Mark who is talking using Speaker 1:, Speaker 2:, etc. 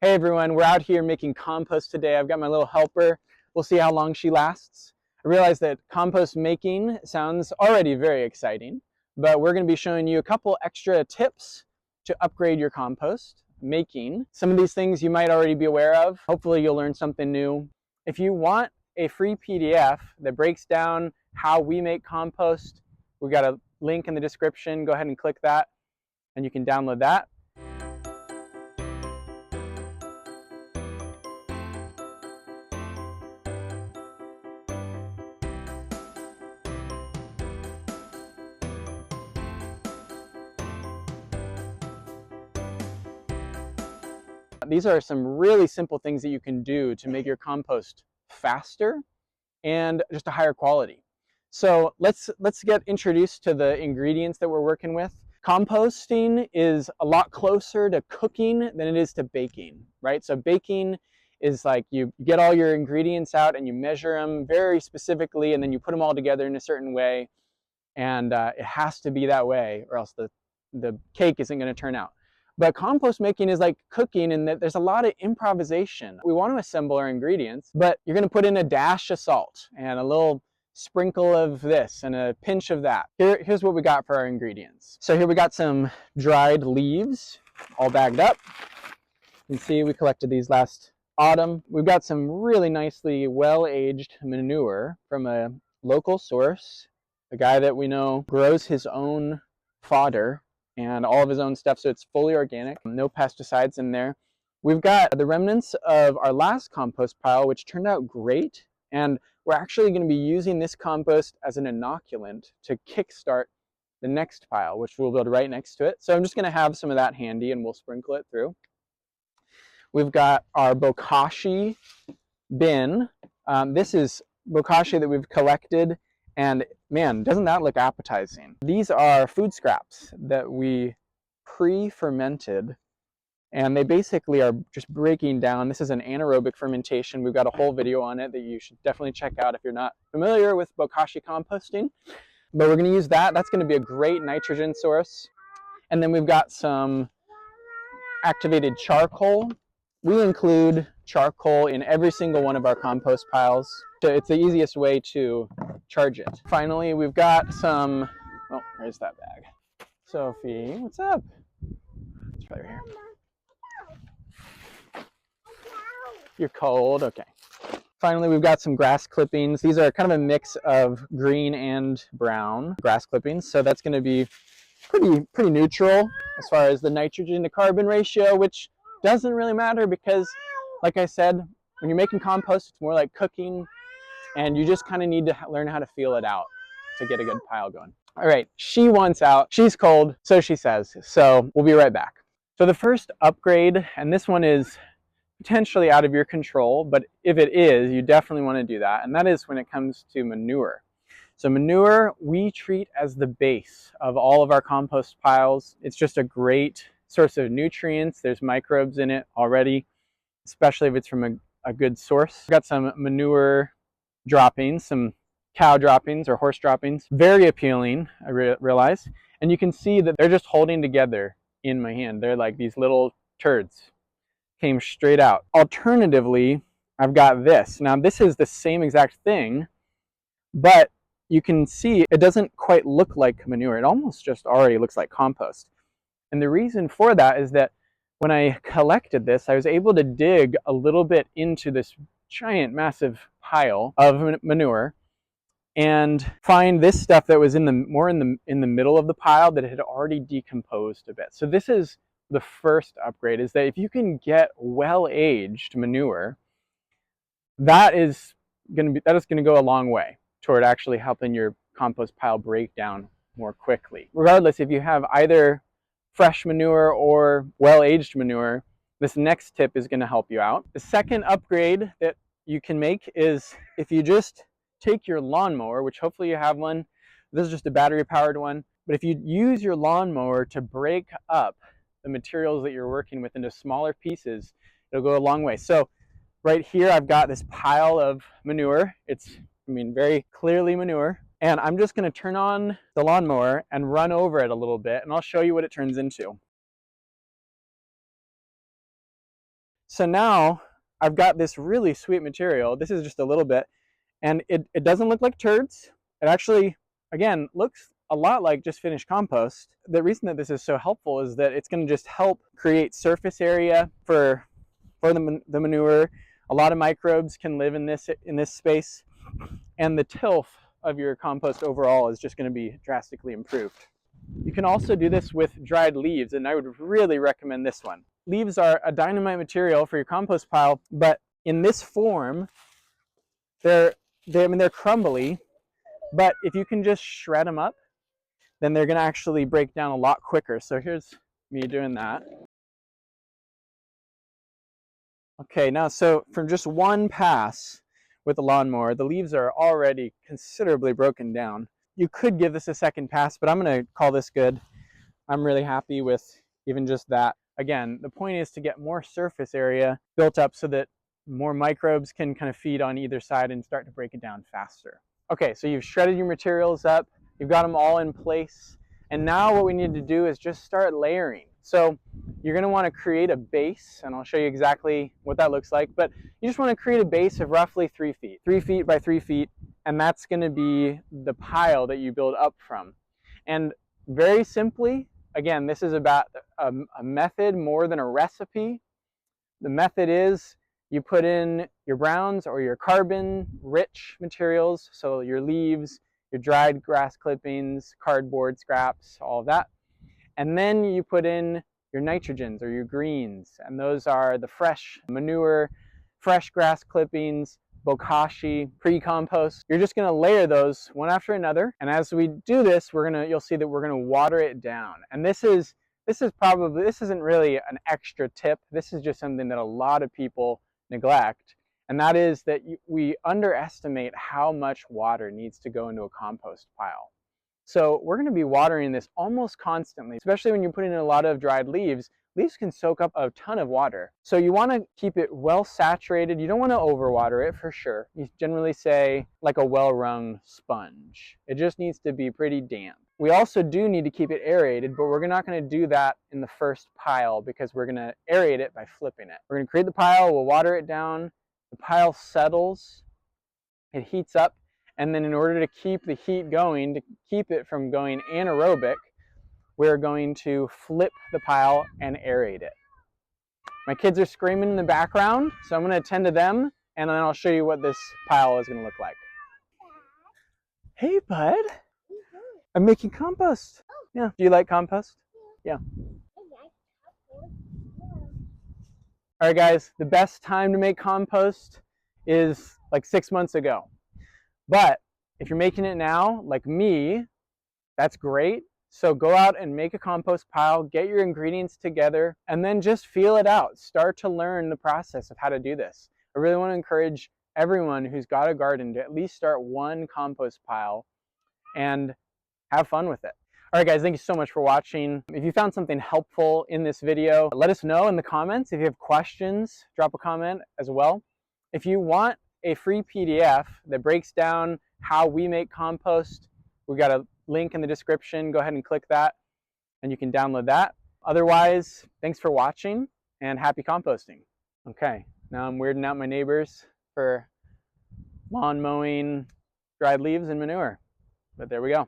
Speaker 1: Hey everyone, we're out here making compost today. I've got my little helper. We'll see how long she lasts. I realize that compost making sounds already very exciting, but we're going to be showing you a couple extra tips to upgrade your compost making. Some of these things you might already be aware of. Hopefully you'll learn something new. If you want a free PDF that breaks down how we make compost, we got a link in the description. Go ahead and click that and you can download that. These are some really simple things that you can do to make your compost faster and just a higher quality. So let's get introduced to the ingredients that we're working with. Composting is a lot closer to cooking than it is to baking, right? So baking is like you get all your ingredients out and you measure them very specifically and then you put them all together in a certain way, and it has to be that way or else the cake isn't going to turn out. But compost making is like cooking in that there's a lot of improvisation. We want to assemble our ingredients, but you're going to put in a dash of salt and a little sprinkle of this and a pinch of that. Here's what we got for our ingredients. So here we got some dried leaves all bagged up. You can see we collected these last autumn. We've got some really nicely well-aged manure from a local source, a guy that we know grows his own fodder and all of his own stuff, so it's fully organic, no pesticides in there. We've got the remnants of our last compost pile, which turned out great, and we're actually going to be using this compost as an inoculant to kickstart the next pile, which we'll build right next to it. So I'm just going to have some of that handy and we'll sprinkle it through. We've got our bokashi bin. This is bokashi that we've collected, and man, doesn't that look appetizing? These are food scraps that we pre-fermented, and they basically are just breaking down. This is an anaerobic fermentation. We've got a whole video on it that you should definitely check out if you're not familiar with bokashi composting. But we're going to use that. That's going to be a great nitrogen source. And then we've got some activated charcoal. We include charcoal in every single one of our compost piles. So it's the easiest way to charge it. Finally, we've got some, oh, where's that bag? Sophie, what's up? It's right here. You're cold, okay. Finally, we've got some grass clippings. These are kind of a mix of green and brown grass clippings. So that's gonna be pretty neutral as far as the nitrogen to carbon ratio, which doesn't really matter because, like I said, when you're making compost, it's more like cooking, and you just kind of need to learn how to feel it out to get a good pile going. All right, she wants out. She's cold, so she says. So we'll be right back. So the first upgrade, and this one is potentially out of your control, but if it is, you definitely want to do that, and that is when it comes to manure. So manure, we treat as the base of all of our compost piles. It's just a great source of nutrients. There's microbes in it already, especially if it's from a good source. We've got some manure droppings, some cow droppings or horse droppings. Very appealing, I realize. And you can see that they're just holding together in my hand. They're like these little turds. Came straight out. Alternatively, I've got this. Now this is the same exact thing, but you can see it doesn't quite look like manure. It almost just already looks like compost. And the reason for that is that when I collected this, I was able to dig a little bit into this giant, massive pile of manure and find this stuff that was more in the middle of the pile that had already decomposed a bit. So this is the first upgrade, is that if you can get well-aged manure, that is going to go a long way toward actually helping your compost pile break down more quickly. Regardless, if you have either fresh manure or well-aged manure, this next tip is going to help you out. The second upgrade that you can make is if you just take your lawnmower, which hopefully you have one. This is just a battery-powered one. But if you use your lawnmower to break up the materials that you're working with into smaller pieces, it'll go a long way. So right here, I've got this pile of manure. It's, very clearly manure. And I'm just going to turn on the lawnmower and run over it a little bit, and I'll show you what it turns into. So now I've got this really sweet material. This is just a little bit, and it doesn't look like turds. It actually, again, looks a lot like just finished compost. The reason that this is so helpful is that it's going to just help create surface area for the manure. A lot of microbes can live in this space, and the tilth of your compost overall is just going to be drastically improved. You can also do this with dried leaves, and I would really recommend this one. Leaves are a dynamite material for your compost pile, but in this form, they're crumbly, but if you can just shred them up, then they're going to actually break down a lot quicker. So here's me doing that. Okay, now so from just one pass with the lawnmower, the leaves are already considerably broken down. You could give this a second pass, but I'm going to call this good. I'm really happy with even just that. Again, the point is to get more surface area built up so that more microbes can kind of feed on either side and start to break it down faster. Okay, so you've shredded your materials up, you've got them all in place, and now what we need to do is just start layering. So you're going to want to create a base, and I'll show you exactly what that looks like, but you just want to create a base of roughly 3 feet, 3 feet by 3 feet, and that's going to be the pile that you build up from. And very simply, again, this is about a method more than a recipe. The method is you put in your browns or your carbon-rich materials, so your leaves, your dried grass clippings, cardboard scraps, all of that. And then you put in your nitrogens or your greens, and those are the fresh manure, fresh grass clippings, bokashi, pre-compost. You're just going to layer those one after another, and as we do this, you'll see that we're going to water it down. And this isn't really an extra tip. This is just something that a lot of people neglect, and that is that we underestimate how much water needs to go into a compost pile. So we're going to be watering this almost constantly, especially when you're putting in a lot of dried leaves. Leaves can soak up a ton of water. So you want to keep it well saturated. You don't want to overwater it for sure. You generally say like a well-wrung sponge. It just needs to be pretty damp. We also do need to keep it aerated, but we're not going to do that in the first pile because we're going to aerate it by flipping it. We're going to create the pile, we'll water it down, the pile settles, it heats up, and then in order to keep the heat going, to keep it from going anaerobic, we're going to flip the pile and aerate it. My kids are screaming in the background, so I'm going to attend to them, and then I'll show you what this pile is going to look like. Hey, bud. I'm making compost. Yeah. Do you like compost? Yeah. All right, guys, the best time to make compost is like 6 months ago. But if you're making it now, like me, that's great. So go out and make a compost pile, get your ingredients together, and then just feel it out. Start to learn the process of how to do this. I really want to encourage everyone who's got a garden to at least start one compost pile and have fun with it. All right, guys, thank you so much for watching. If you found something helpful in this video, let us know in the comments. If you have questions, drop a comment as well. If you want a free PDF that breaks down how we make compost, we got a link in the description. Go ahead and click that and you can download that. Otherwise, thanks for watching and happy composting. Okay, now I'm weirding out my neighbors for lawn mowing, dried leaves, and manure. But there we go.